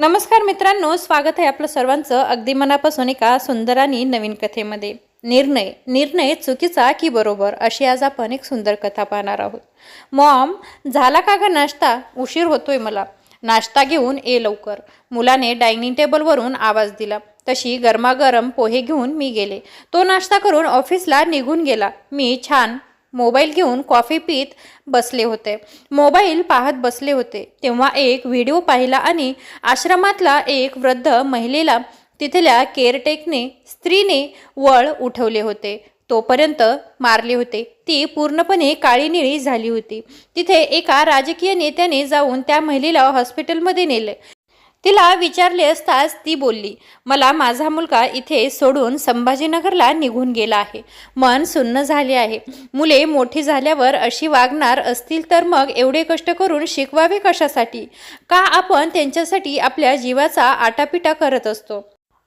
नमस्कार मित्रांनो, स्वागत आहे आपलं सर्वांचं अगदी मनापासून एका सुंदर आणि नवीन कथेमध्ये. निर्णय निर्णय चुकीचा की बरोबर, अशी आज आपण एक सुंदर कथा पाहणार आहोत. मॉम, झाला का ग नाश्ता? उशीर होतोय मला. नाश्ता घेऊन ये लवकर, मुलाने डायनिंग टेबलवरून आवाज दिला. तशी गरमागरम पोहे घेऊन मी गेले. तो नाश्ता करून ऑफिसला निघून गेला. मी छान मोबाईल घेऊन कॉफी पीत बसले होते. मोबाईल पाहत बसले होते तेव्हा एक व्हिडिओ पाहिला आणि आश्रमातला एक वृद्ध महिलेला तिथल्या केअरटेकने स्त्रीने वळ उठवले होते. तोपर्यंत मारले होते. ती पूर्णपणे काळी निळी झाली होती. तिथे एका राजकीय नेत्याने जाऊन त्या महिलेला हॉस्पिटलमध्ये नेले. तिला विचारले असताच ती बोलली, मला माझा मुलगा इथे सोडून संभाजीनगरला निघून गेला आहे. मन सुन्न झाले आहे. मुले मोठी झाल्यावर अशी वागणार असतील तर मग एवढे कष्ट करून शिकवावे कशासाठी? का आपण त्यांच्यासाठी आपल्या जीवाचा आटापिटा करत असतो?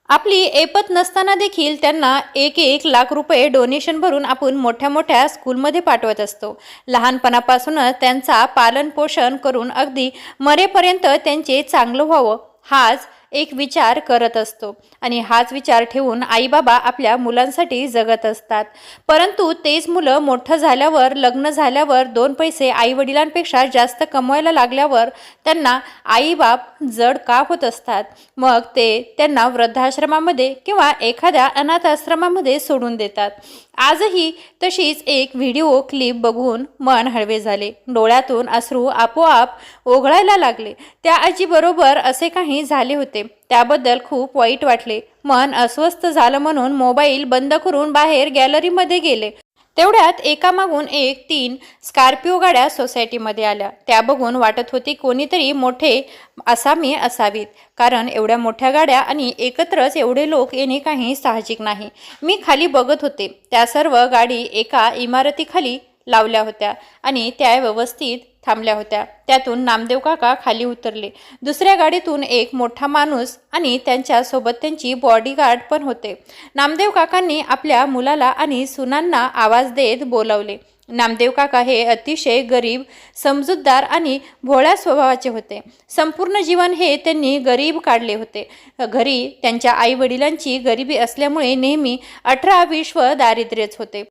आपली ऐपत नसताना देखील त्यांना 1-1 लाख रुपये डोनेशन भरून आपण मोठ्या मोठ्या स्कूलमध्ये पाठवत असतो. लहानपणापासूनच त्यांचा पालन पोषण करून अगदी मरेपर्यंत त्यांचे चांगलं व्हावं हाच एक विचार करत असतो आणि हाच विचार ठेवून आई बाबा आपल्या मुलांसाठी जगत असतात. परंतु तेच मुलं मोठं झाल्यावर, लग्न झाल्यावर, 2 पैसे आई वडिलांपेक्षा जास्त कमवायला लागल्यावर त्यांना आई बाप जड का होत असतात? मग ते त्यांना वृद्धाश्रमामध्ये किंवा एखाद्या अनाथ आश्रमामध्ये सोडून देतात. आजही तशीच एक व्हिडिओ क्लिप बघून मन हळवे झाले. डोळ्यातून अश्रू आपोआप ओघळायला लागले. त्या आजीबरोबर असे काही झाले होते. त्याबद्दल खूप वाईट वाटले. मन अस्वस्थ झालं म्हणून मोबाईल बंद करून बाहेर गॅलरीमध्ये गेले. तेवढ्यात एकामागून एक 3 स्कॉर्पिओ गाड्या सोसायटीमध्ये आल्या. त्या बघून वाटत होती कोणीतरी मोठे आसामी असावीत, कारण एवढ्या मोठ्या गाड्या आणि एकत्रच एवढे लोक येणे काही साहजिक नाही. मी खाली बघत होते. त्या सर्व गाडी एका इमारतीखाली लावल्या होत्या आणि त्या व्यवस्थित थांबल्या होत्या. त्यातून नामदेव काका खाली उतरले. दुसऱ्या गाडीतून एक मोठा माणूस आणि त्यांच्यासोबत त्यांची बॉडीगार्ड पण होते. नामदेव काकांनी आपल्या मुलाला आणि सुनांना आवाज देत बोलावले. नामदेव काका हे अतिशय गरीब, समजूतदार आणि भोळ्या स्वभावाचे होते. संपूर्ण जीवन हे त्यांनी गरीब काढले होते. घरी त्यांच्या आई वडिलांची गरिबी असल्यामुळे नेहमी 18-20 दारिद्र्यच होते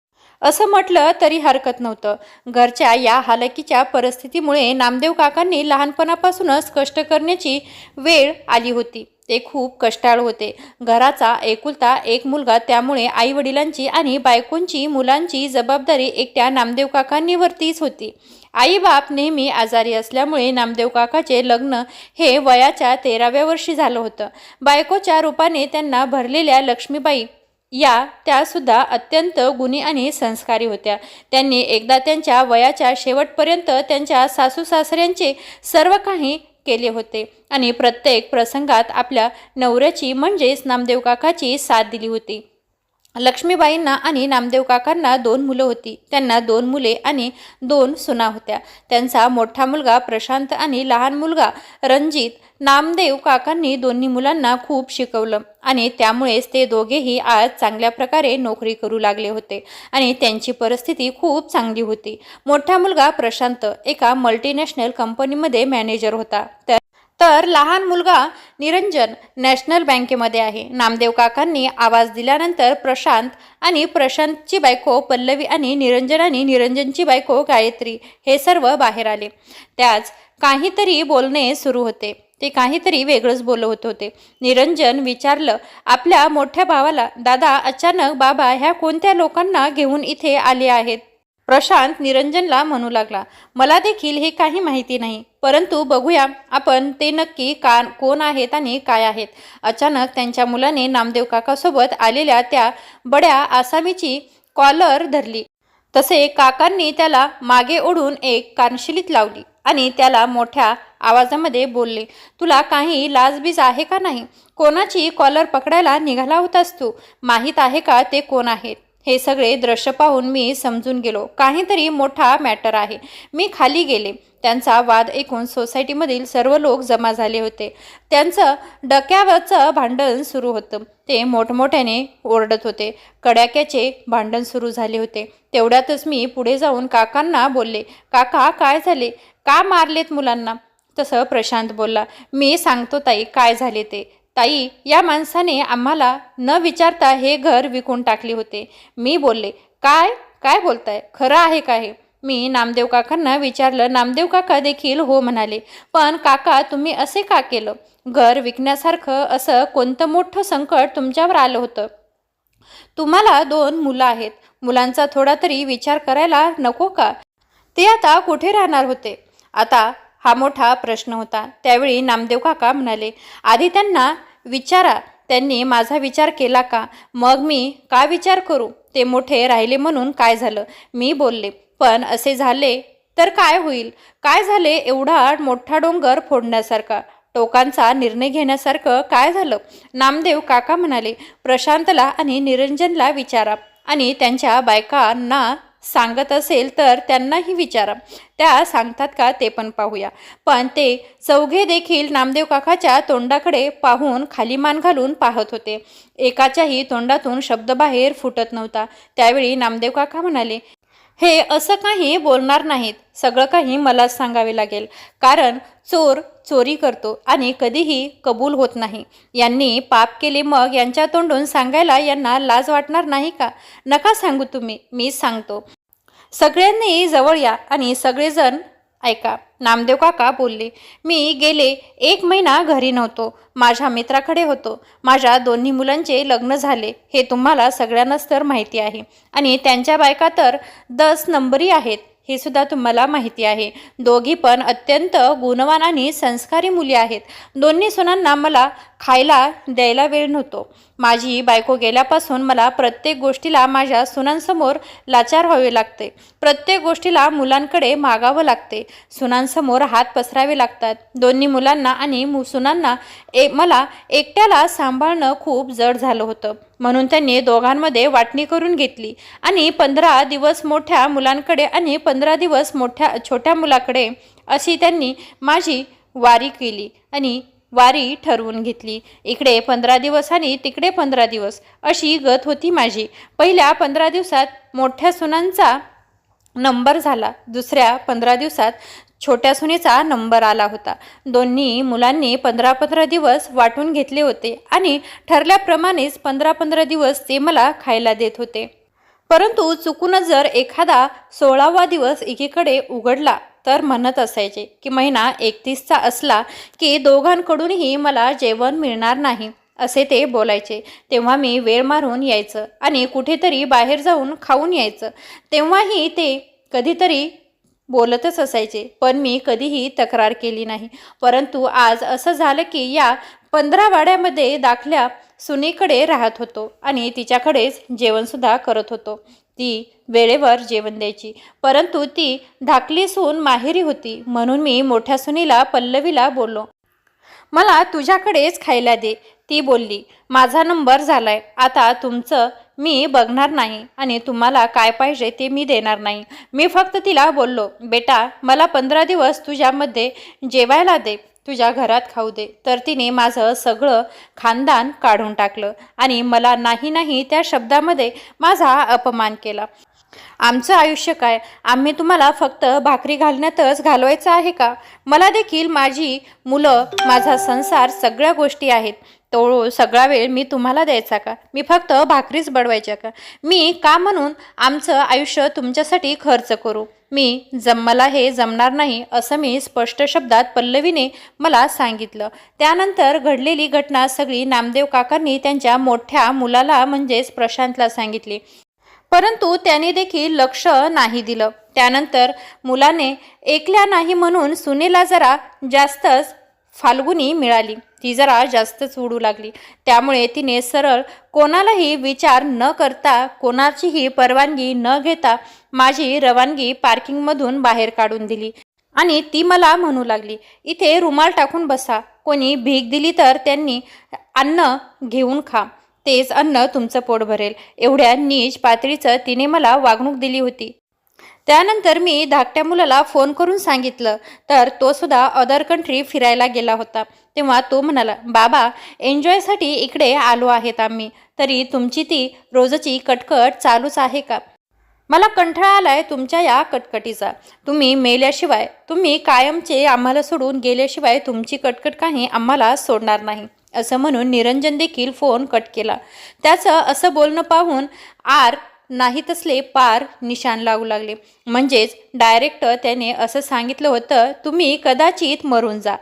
असं म्हटलं तरी हरकत नव्हतं. घरच्या या हालाकीच्या परिस्थितीमुळे नामदेव काकांनी लहानपणापासूनच कष्ट करण्याची वेळ आली होती. ते खूप कष्टाळू होते. घराचा एकुलता एक मुलगा, त्यामुळे आई वडिलांची आणि बायकोंची, मुलांची जबाबदारी एकट्या नामदेव काकांनीवरतीच होती. आई बाप नेहमी आजारी असल्यामुळे नामदेव काकाचे लग्न हे वयाच्या 13व्या वर्षी झालं होतं. बायकोच्या रूपाने त्यांना भरलेल्या लक्ष्मीबाई त्या सुद्धा अत्यंत गुणी आणि संस्कारी होत्या. त्यांनी एकदा त्यांच्या वयाच्या शेवटपर्यंत त्यांच्या सासू सासऱ्यांचे सर्व काही केले होते आणि प्रत्येक प्रसंगात आपल्या नवऱ्याची म्हणजेच नामदेव काकाची साथ दिली होती. लक्ष्मीबाईंना आणि नामदेव काकांना 2 मुलं होती. त्यांना 2 मुले आणि 2 सुना होत्या. त्यांचा मोठा मुलगा प्रशांत आणि लहान मुलगा रणजित. नामदेव काकांनी दोन्ही मुलांना खूप शिकवलं आणि त्यामुळेच ते दोघेही आज चांगल्या प्रकारे नोकरी करू लागले होते आणि त्यांची परिस्थिती खूप चांगली होती. मोठा मुलगा प्रशांत एका मल्टीनॅशनल कंपनीमध्ये मॅनेजर होता, तर लहान मुलगा निरंजन नॅशनल बँकेमध्ये आहे. नामदेव काकांनी आवाज दिल्यानंतर प्रशांत आणि प्रशांतची बायको पल्लवी आणि निरंजनची बायको गायत्री हे सर्व बाहेर आले. त्याच काहीतरी बोलणे सुरू होते. ते काहीतरी वेगळंच बोलत होते. निरंजन विचारलं आपल्या मोठ्या भावाला, दादा, अचानक बाबा ह्या कोणत्या लोकांना घेऊन इथे आले आहेत? प्रशांत निरंजनला म्हणू लागला, मला देखील हे काही माहिती नाही, परंतु बघूया आपण ते नक्की कोण आहेत आणि काय आहेत. अचानक त्यांच्या मुलाने नामदेव काकासोबत आलेल्या त्या बड्या आसामीची कॉलर धरली. तसे काकांनी त्याला मागे ओढून एक कानशिलीत लावली आणि त्याला मोठ्या आवाजामध्ये बोलले, तुला काही लाजबीज आहे का नाही? कोणाची कॉलर पकडायला निघाला होतास तू? माहीत आहे का ते कोण आहेत? हे सगळे दृश्य पाहून मी समजून गेलो, काहीतरी मोठा मॅटर आहे. मी खाली गेले. त्यांचा वाद ऐकून सोसायटीमधील सर्व लोक जमा झाले होते. त्यांचं डोक्यावरचं भांडण सुरू होतं. ते मोठमोठ्याने ओरडत होते. कडाक्याचे भांडण सुरू झाले होते. तेवढ्यातच मी पुढे जाऊन काकांना बोलले, काका, काय झाले? का मारलेत मुलांना? तसं प्रशांत बोलला. मी सांगतो ताई काय झाले ते. ताई, या माणसाने आम्हाला न विचारता हे घर विकून टाकले होते. मी बोलले, काय काय बोलताय, खरं आहे का हे? मी नामदेव काकांना विचारलं. नामदेव काका देखील हो म्हणाले. पण काका, तुम्ही असे का केलं? घर विकण्यासारखं असं कोणतं मोठं संकट तुमच्यावर आलं होतं? तुम्हाला 2 मुलं आहेत. मुलांचा थोडा तरी विचार करायला नको का? ते आता कुठे राहणार होते? आता हा मोठा प्रश्न होता. त्यावेळी नामदेव काका म्हणाले, आधी त्यांना विचारा, त्यांनी माझा विचार केला का? मग मी का विचार करू? ते मोठे राहिले म्हणून काय झालं? मी बोलले, पण असे झाले तर काय होईल? काय झाले एवढा मोठा डोंगर फोडण्यासारखा? टोकांचा निर्णय घेण्यासारखं काय झालं? नामदेव काका म्हणाले, प्रशांतला आणि निरंजनला विचारा आणि त्यांच्या बायकांना सांगत असेल तर त्यांनाही विचारा. त्या सांगतात का ते पण पाहूया. पण ते चौघे देखील नामदेव काकाच्या तोंडाकडे पाहून खाली मान घालून पाहत होते. एकाच्याही तोंडातून शब्द बाहेर फुटत नव्हता. त्यावेळी नामदेव काका म्हणाले, हे असं काही बोलणार नाहीत. सगळं काही मलाच सांगावे लागेल. कारण चोर चोरी करतो आणि कधीही कबूल होत नाही. यांनी पाप केले, मग यांच्या तोंडून सांगायला यांना लाज वाटणार नाही का? नका सांगू तुम्ही, मीच सांगतो. सगळ्यांनी जवळ या आणि सगळेजण ऐका. नामदेव काका बोलले, मी गेले 1 महिना घरी नव्हतो. माझ्या मित्राकडे होतो. माझ्या 2 मुलांचे लग्न झाले, हे तुम्हाला सगळ्यांनाच तर माहिती आहे. आणि त्यांच्या बायका तर 10 नंबरी आहेत, हे सुद्धा तुम्हाला माहिती आहे. दोघी पण अत्यंत गुणवान आणि संस्कारी मुली आहेत. 2 सुनांना मला खायला द्यायला वेळ नव्हतो. माझी बायको गेल्यापासून मला प्रत्येक गोष्टीला माझ्या सुनांसमोर लाचार व्हावे लागते. प्रत्येक गोष्टीला मुलांकडे मागावं लागते. सुनांसमोर हात पसरावे लागतात. 2 मुलांना आणि सुनांना मला एकट्याला सांभाळणं खूप जड झालं होतं. म्हणून त्यांनी दोघांमध्ये वाटणी करून घेतली आणि 15 दिवस मोठ्या मुलांकडे आणि 15 दिवस छोट्या मुलाकडे अशी त्यांनी माझी वारी केली आणि वारी ठरवून घेतली. इकडे 15 दिवस आणि तिकडे 15 दिवस अशी गत होती माझी. पहिल्या 15 दिवसात मोठ्या सुनांचा नंबर झाला. दुसऱ्या 15 दिवसात छोट्या सुनेचा नंबर आला होता. 2 मुलांनी 15-15 दिवस वाटून घेतले होते आणि ठरल्याप्रमाणेच 15-15 दिवस ते मला खायला देत होते. परंतु चुकूनच जर एखादा 16वा दिवस एकीकडे उघडला तर म्हणत असायचे की महिना 31चा असला की दोघांकडूनही मला जेवण मिळणार नाही, असे ते बोलायचे. तेव्हा मी वेळ मारून यायचं आणि कुठेतरी बाहेर जाऊन खाऊन यायचं. तेव्हाही ते कधीतरी बोलतच असायचे, पण मी कधीही तक्रार केली नाही. परंतु आज असं झालं की या 15 वाड्यामध्ये दाखल्या सुनेकडे राहत होतो आणि तिच्याकडेच जेवणसुद्धा करत होतो. ती वेळेवर जेवण द्यायची, परंतु ती धाकली सून माहेरी होती. म्हणून मी मोठ्या सुनीला पल्लवीला बोललो, मला तुझ्याकडेच खायला दे. ती बोलली, माझा नंबर झालाय, आता तुमचं मी बघणार नाही आणि तुम्हाला काय पाहिजे ते मी देणार नाही. मी फक्त तिला बोललो, बेटा मला 15 दिवस तुझ्यामध्ये जेवायला दे, तुझ्या घरात खाऊ दे. तर तिने माझं सगळं खानदान काढून टाकलं आणि मला नाही नाही त्या शब्दामध्ये माझा अपमान केला. आमचं आयुष्य काय? आम्ही तुम्हाला फक्त भाकरी घालण्यातच घालवायचं आहे का? मला देखील माझी मुलं, माझा संसार, सगळ्या गोष्टी आहेत. तो सगळा वेळ मी तुम्हाला द्यायचा का? मी फक्त भाकरीच बडवायच्या का? मी का म्हणून आमचं आयुष्य तुमच्यासाठी खर्च करू? मला हे जमणार नाही, असं मी स्पष्ट शब्दात पल्लवीने मला सांगितलं. त्यानंतर घडलेली घटना सगळी नामदेव काकांनी त्यांच्या मोठ्या मुलाला म्हणजेच प्रशांतला सांगितली. परंतु त्याने देखील लक्ष नाही दिलं. त्यानंतर मुलाने ऐकल्या नाही म्हणून सुनेला जरा जास्तच फाल्गुनी मिळाली. ती जरा जास्तच उडू लागली. त्यामुळे तिने सरळ कोणालाही विचार न करता, कोणाचीही परवानगी न घेता माझी रवानगी पार्किंगमधून बाहेर काढून दिली आणि ती मला म्हणू लागली, इथे रुमाल टाकून बसा. कोणी भीक दिली तर त्यांनी अन्न घेऊन खा, तेच अन्न तुमचं पोट भरेल. एवढ्या नीच पातळीचं तिने मला वागणूक दिली होती. त्यानंतर मी धाकट्या मुलाला फोन करून सांगितलं तर तो सुद्धा अदर कंट्री फिरायला गेला होता. तेव्हा तो म्हणाला, बाबा एन्जॉयसाठी इकडे आलो आहेत आम्ही, तरी तुमची ती रोजची कटकट चालूच आहे का? मला कंटाळा आलाय तुमच्या या कटकटीचा. तुम्ही मेल्याशिवाय, तुम्ही कायमचे आम्हाला सोडून गेल्याशिवाय तुमची कटकट काही आम्हाला सोडणार नाही, असं म्हणून निरंजन देखील फोन कट केला. त्याचं असं बोलणं पाहून आर नाही तसले पार निशाण लागू लागले. म्हणजेच डायरेक्ट त्याने असं सांगितलं होतं, तुम्ही कदाचित मरून जा.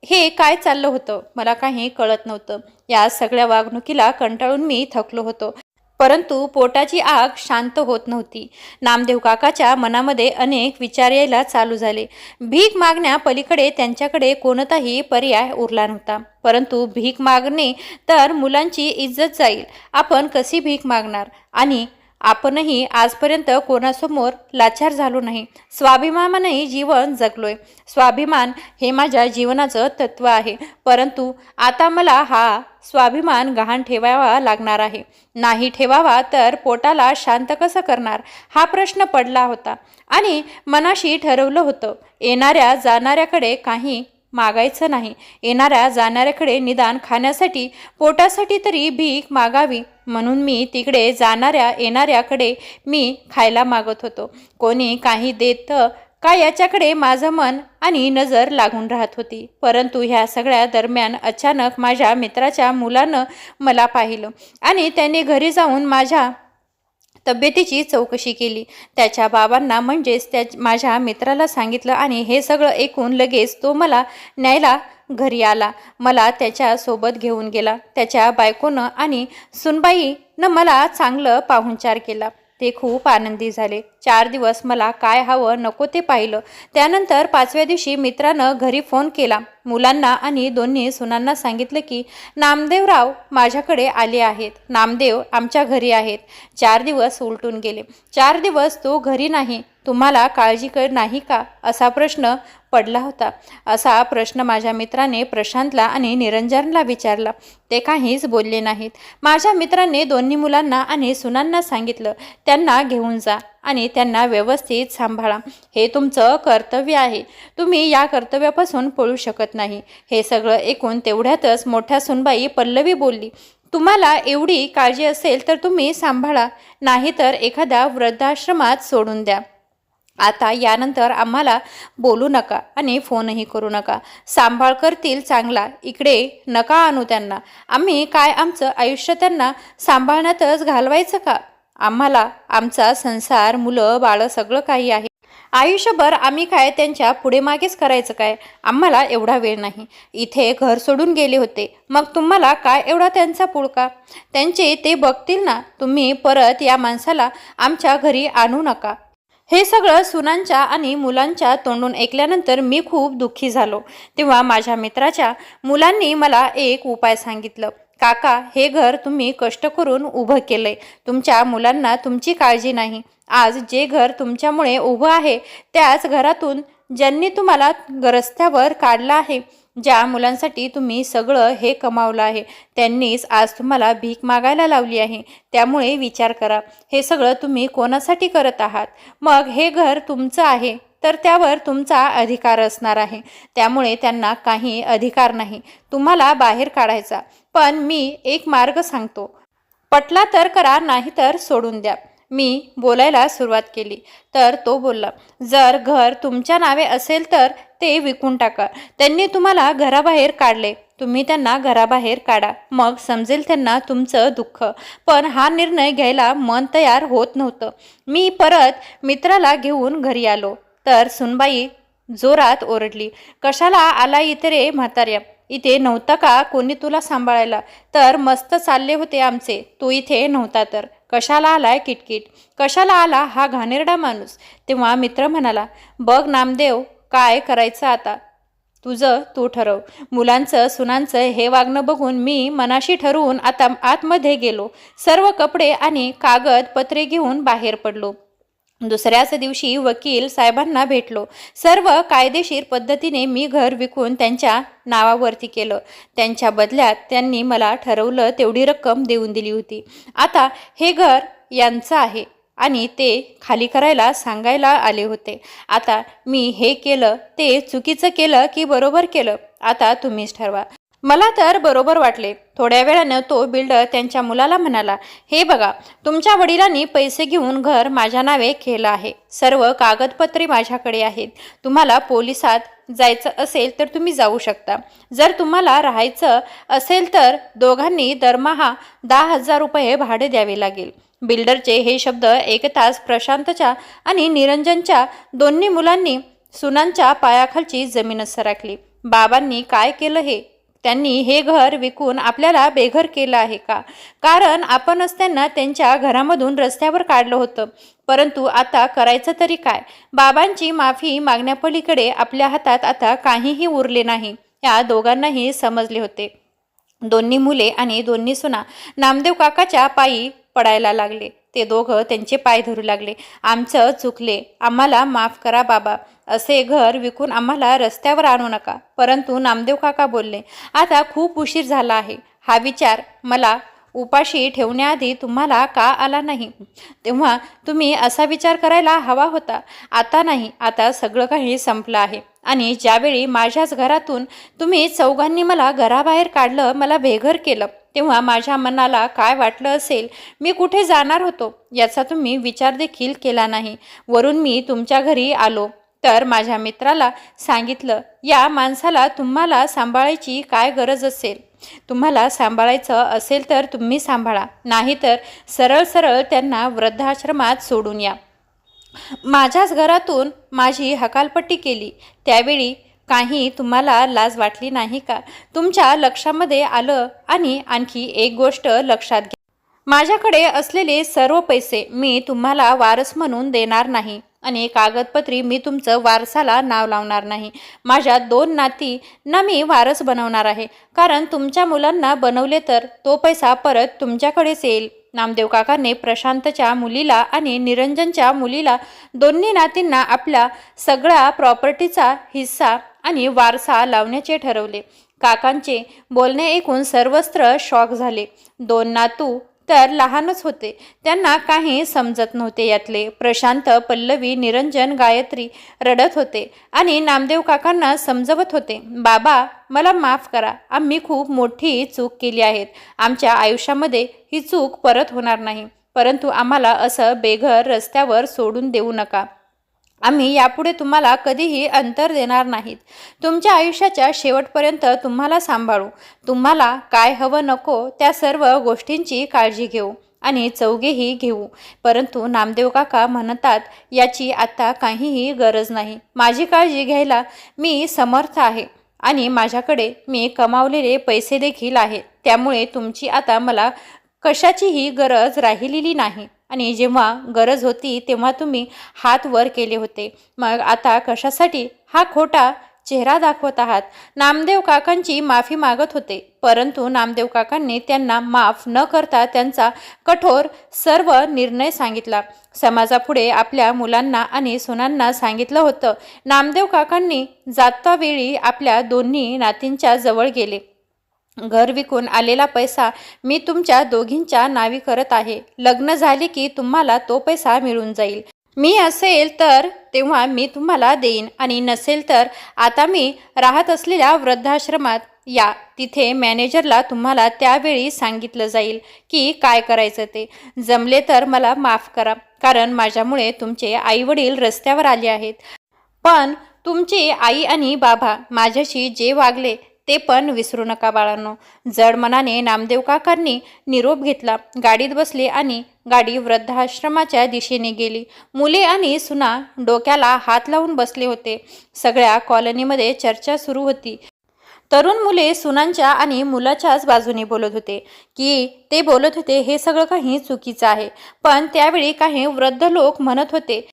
हे काय चाललं होतं मला काही कळत नव्हतं. या सगळ्या वागणुकीला कंटाळून मी थकलो होतो, परंतु पोटाची आग शांत होत नव्हती. नामदेव काकाच्या मनामध्ये अनेक विचार यायला चालू झाले. भीक मागण्या पलीकडे त्यांच्याकडे कोणताही पर्याय उरला नव्हता. परंतु भीक मागणे तर मुलांची इज्जत जाईल. आपण कशी भीक मागणार? आणि आपणही आजपर्यंत कोणासमोर लाचार झालो नाही. स्वाभिमानाने जीवन जगलोय. स्वाभिमान हे माझ्या जीवनाचं तत्व आहे. परंतु आता मला हा स्वाभिमान गहाण ठेवावा लागणार आहे. नाही ठेवावा तर पोटाला शांत कसं करणार, हा प्रश्न पडला होता. आणि मनाशी ठरवलं होतं, येणाऱ्या जाणाऱ्याकडे काही मागायचं नाही. येणाऱ्या जाणाऱ्याकडे निदान खाण्यासाठी, पोटासाठी तरी भीक मागावी. म्हणून मी तिकडे जाणाऱ्या येणाऱ्याकडे मी खायला मागत होतो. कोणी काही देत का याच्याकडे माझं मन आणि नजर लागून राहत होती. परंतु ह्या सगळ्या दरम्यान अचानक माझ्या मित्राच्या मुलानं मला पाहिलं आणि त्याने घरी जाऊन माझ्या तब्येतीची चौकशी केली. त्याच्या बाबांना म्हणजेच माझ्या मित्राला सांगितलं आणि हे सगळं ऐकून लगेच तो मला न्यायला घरी आला. मला त्याच्या सोबत घेऊन गेला. त्याच्या बायकोनं आणि सुनबाईनं मला चांगलं पाहुणचार केला. ते खूप आनंदी झाले. 4 दिवस मला काय हवं नको ते पाहिलं. त्यानंतर 5व्या दिवशी मित्रानं घरी फोन केला. मुलांना आणि दोन्ही सुनांना सांगितलं की नामदेवराव माझ्याकडे आले आहेत. नामदेव आमच्या घरी आहेत. 4 दिवस उलटून गेले. 4 दिवस तो घरी नाही. तुम्हाला काळजी नाही का, असा प्रश्न पडला होता. असा प्रश्न माझ्या मित्राने प्रशांतला आणि निरंजनला विचारला. ते काहीच बोलले नाहीत. माझ्या मित्राने दोन्ही मुलांना आणि सुनांना सांगितलं, त्यांना घेऊन जा आणि त्यांना व्यवस्थित सांभाळा. हे तुमचं कर्तव्य आहे. तुम्ही या कर्तव्यापासून पळू शकत नाही. हे सगळं ऐकून तेवढ्यातच मोठ्या सुनबाई पल्लवी बोलली, तुम्हाला एवढी काळजी असेल तर तुम्ही सांभाळा, नाहीतर एखाद्या वृद्धाश्रमात सोडून द्या. आता यानंतर आम्हाला बोलू नका आणि फोनही करू नका. सांभाळ करतील चांगला, इकडे नका आणू त्यांना. आम्ही काय आमचं आयुष्य त्यांना सांभाळण्यातच घालवायचं का? आम्हाला आमचा संसार, मुलं बाळं सगळं काही आहे. आयुष्यभर आम्ही काय त्यांच्या पुढे मागेच करायचं काय? आम्हाला एवढा वेळ नाही. इथे घर सोडून गेले होते, मग तुम्हाला काय एवढा त्यांचा पुळका? त्यांचे ते बघतील ना. तुम्ही परत या माणसाला आमच्या घरी आणू नका. हे सगळं सुनांच्या आणि मुलांच्या तोंडून ऐकल्यानंतर मी खूप दुःखी झालो. तेव्हा माझ्या मित्राच्या मुलांनी मला एक उपाय सांगितलं. काका, हे घर तुम्ही कष्ट करून उभं केलंय. तुमच्या मुलांना तुमची काळजी नाही. आज जे घर तुमच्यामुळे उभं आहे, त्याच घरातून ज्यांनी तुम्हाला रस्त्यावर काढलं आहे, ज्या मुलांसाठी तुम्ही सगळं हे कमावलं आहे, त्यांनीच आज तुम्हाला भीक मागायला लावली आहे. त्यामुळे विचार करा, हे सगळं तुम्ही कोणासाठी करत आहात? मग हे घर तुमचं आहे तर त्यावर तुमचा अधिकार असणार आहे. त्यामुळे त्यांना काही अधिकार नाही तुम्हाला बाहेर काढायचा. पण मी एक मार्ग सांगतो, पटला तर करा, नाही तर सोडून द्या. मी बोलायला सुरुवात केली तर तो बोलला, जर घर तुमच्या नावे असेल तर ते विकून टाका. त्यांनी तुम्हाला घराबाहेर काढले, तुम्ही त्यांना घराबाहेर काढा. मग समजेल त्यांना तुमचं दुःख. पण हा निर्णय घ्यायला मन तयार होत नव्हतं. मी परत मित्राला घेऊन घरी आलो तर सुनबाई जोरात ओरडली, कशाला आला इथे रे म्हाताऱ्या? इथे नव्हता का कोणी तुला सांभाळायला? तर मस्त चालले होते आमचे, तू इथे नव्हता तर कशाला आलाय किटकिट? कशाला आला हा घाणेरडा माणूस? तेव्हा मित्र म्हणाला, बघ नामदेव, काय करायचं आता तुझं तू ठरव. मुलांचं सुनांचं हे वागणं बघून मी मनाशी ठरवून आता आतमध्ये गेलो. सर्व कपडे आणि कागदपत्रे घेऊन बाहेर पडलो. दुसऱ्याच दिवशी वकील साहेबांना भेटलो. सर्व कायदेशीर पद्धतीने मी घर विकून त्यांच्या नावावरती केलं. त्यांच्या बदल्यात त्यांनी मला ठरवलं तेवढी रक्कम देऊन दिली होती. आता हे घर यांचं आहे आणि ते खाली करायला सांगायला आले होते. आता मी हे केलं ते चुकीचं केलं की बरोबर केलं, आता तुम्हीच ठरवा. मला तर बरोबर वाटले. थोड्या वेळानं तो बिल्डर त्यांच्या मुलाला म्हणाला, हे बघा, तुमच्या वडिलांनी पैसे घेऊन घर माझ्या नावे केलं आहे. सर्व कागदपत्रे माझ्याकडे आहेत. तुम्हाला पोलिसात जायचं असेल तर तुम्ही जाऊ शकता. जर तुम्हाला राहायचं असेल तर दोघांनी दरमहा 10,000 रुपये भाडे द्यावे लागेल. बिल्डरचे हे शब्द ऐकताच प्रशांतच्या आणि निरंजनच्या दोन्ही मुलांनी सुनांच्या पायाखालची जमीनच सरकली. बाबांनी काय केलं हे? त्यांनी हे घर विकून आपल्याला बेघर केलं आहे का? कारण आपणच त्यांना त्यांच्या घरामधून रस्त्यावर काढलं होतं. परंतु आता करायचं तरी काय? बाबांची माफी मागण्यापलीकडे आपल्या हातात आता काहीही उरले नाही. या दोघांनाही समजले होते. दोन्ही मुले आणि दोन्ही सुना नामदेव काकाच्या पायी पडायला लागले. ते दोघं त्यांचे पाय धरू लागले. आमचं चुकले, आम्हाला माफ करा बाबा. असे घर विकून आम्हाला रस्त्यावर आणू नका. परंतु नामदेव काका बोलले, आता खूप उशीर झाला आहे. हा विचार मला उपाशी ठेवण्याआधी तुम्हाला का आला नाही? तेव्हा तुम्ही असा विचार करायला हवा होता. आता नाही, आता सगळं काही संपलं आहे. आणि ज्यावेळी माझ्याच घरातून तुम्ही चौघांनी मला घराबाहेर काढलं, मला बेघर केलं, तेव्हा माझ्या मनाला काय वाटलं असेल? मी कुठे जाणार होतो याचा तुम्ही विचार देखील केला नाही. वरून मी तुमच्या घरी आलो तर माझ्या मित्राला सांगितलं, या माणसाला तुम्हाला सांभाळायची काय गरज असेल? तुम्हाला सांभाळायचं असेल तर तुम्ही सांभाळा, नाहीतर सरळ सरळ त्यांना वृद्धाश्रमात सोडून या. माझ्याच घरातून माझी हकालपट्टी केली, त्यावेळी काही तुम्हाला लाज वाटली नाही का? तुमच्या लक्षामध्ये आलं? आणि आणखी एक गोष्ट लक्षात घ्या, माझ्याकडे असलेले सर्व पैसे मी तुम्हाला वारस म्हणून देणार नाही आणि कागदपत्री मी तुमचं वारसाला नाव लावणार नाही. माझ्या 2 नातींना मी वारस बनवणार आहे. कारण तुमच्या मुलांना बनवले तर तो पैसा परत तुमच्याकडेच येईल. नामदेव काकाने प्रशांतच्या मुलीला आणि निरंजनच्या मुलीला, दोन्ही नातींना आपल्या सगळ्या प्रॉपर्टीचा हिस्सा आणि वारसा लावण्याचे ठरवले. काकांचे बोलणे ऐकून सर्वत्र शॉक झाले. 2 नातू तर लहानच होते, त्यांना काही समजत नव्हते यातले. प्रशांत, पल्लवी, निरंजन, गायत्री रडत होते आणि नामदेव काकांना समजवत होते, बाबा मला माफ करा, आम्ही खूप मोठी चूक केली आहे. आमच्या आयुष्यामध्ये ही चूक परत होणार नाही. परंतु आम्हाला असं बेघर रस्त्यावर सोडून देऊ नका. आम्ही यापुढे तुम्हाला कधीही अंतर देणार नाहीत. तुमच्या आयुष्याच्या शेवटपर्यंत तुम्हाला सांभाळू. तुम्हाला काय हवं नको त्या सर्व गोष्टींची काळजी घेऊ आणि चौघेही घेऊ. परंतु नामदेव काका म्हणतात, याची आता काहीही गरज नाही. माझी काळजी घ्यायला मी समर्थ आहे आणि माझ्याकडे मी कमावलेले पैसे देखील आहेत. त्यामुळे तुमची आता मला कशाचीही गरज राहिलेली नाही. आणि जेव्हा गरज होती तेव्हा तुम्ही हात वर केले होते, मग आता कशासाठी हा खोटा चेहरा दाखवत आहात? नामदेव काकांची माफी मागत होते, परंतु नामदेव काकांनी त्यांना माफ न करता त्यांचा कठोर सर्व निर्णय सांगितला. समाजापुढे आपल्या मुलांना आणि सुनांना सांगितलं होतं. नामदेव काकांनी जाता वेळी आपल्या दोन्ही नातींच्या जवळ गेले. घर विकून आलेला पैसा मी तुमच्या दोघींच्या नावी करत आहे. लग्न झाले की तुम्हाला तो पैसा मिळून जाईल. मी असेल तर तेव्हा मी तुम्हाला देईन आणि नसेल तर आता मी राहत असलेल्या वृद्धाश्रमात या. तिथे मॅनेजरला तुम्हाला त्यावेळी सांगितलं जाईल की काय करायचं ते. जमले तर मला माफ करा, कारण माझ्यामुळे तुमचे आईवडील रस्त्यावर आले आहेत. पण तुमची आई आणि बाबा माझ्याशी जे वागले ते पण विसरू नका बाळांनो. जड मनाने नामदेव काकांनी निरोप घेतला, गाडीत बसले आणि गाडी वृद्धाश्रमाच्या दिशेने गेली. मुले आणि सुना डोक्याला हात लावून बसले होते. सगळ्या कॉलनीमध्ये चर्चा सुरू होती. तरुण मुले सुनांच्या आणि मुलाच्याच बाजूने बोलत होते की ते बोलत होते हे सगळं काही चुकीचं आहे. पण त्यावेळी काही वृद्ध लोक म्हणत होते,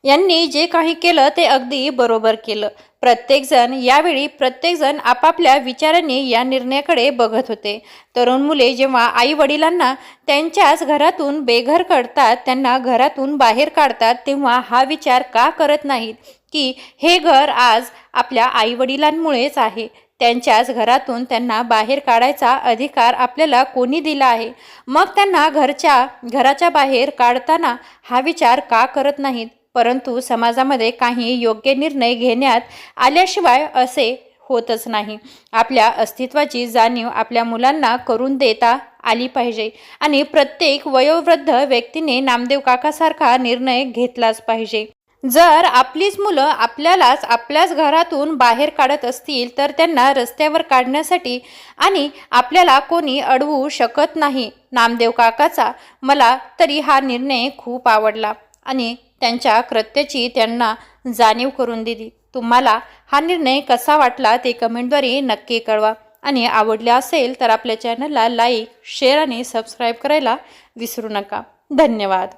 यांनी जे काही केलं ते अगदी बरोबर केलं. प्रत्येकजण आपापल्या विचारांनी या निर्णयाकडे बघत होते. तरुण मुले जेव्हा आई वडिलांना त्यांच्याच घरातून बेघर करतात, त्यांना घरातून बाहेर काढतात, तेव्हा हा विचार का करत नाहीत की हे घर आज आपल्या आई वडिलांमुळेच आहे. त्यांच्याच घरातून त्यांना बाहेर काढायचा अधिकार आपल्याला कोणी दिला आहे? मग त्यांना घराच्या बाहेर काढताना हा विचार का करत नाहीत? परंतु समाजामध्ये काही योग्य निर्णय घेण्यात आल्याशिवाय असे होतच नाही. आपल्या अस्तित्वाची जाणीव आपल्या मुलांना करून देता आली पाहिजे आणि प्रत्येक वयोवृद्ध व्यक्तीने नामदेव काकासारखा निर्णय घेतलाच पाहिजे. जर आपलीच मुलं आपल्याच घरातून बाहेर काढत असतील तर त्यांना रस्त्यावर काढण्यासाठी आणि आपल्याला कोणी अडवू शकत नाही. नामदेव काकाचा मला तरी हा निर्णय खूप आवडला आणि त्यांच्या कृत्याची त्यांना जाणीव करून दिली. तुम्हाला हा निर्णय कसा वाटला ते कमेंटद्वारे नक्की कळवा आणि आवडले असेल तर आपल्या चॅनलला लाईक, शेअर आणि सबस्क्राईब करायला विसरू नका. धन्यवाद.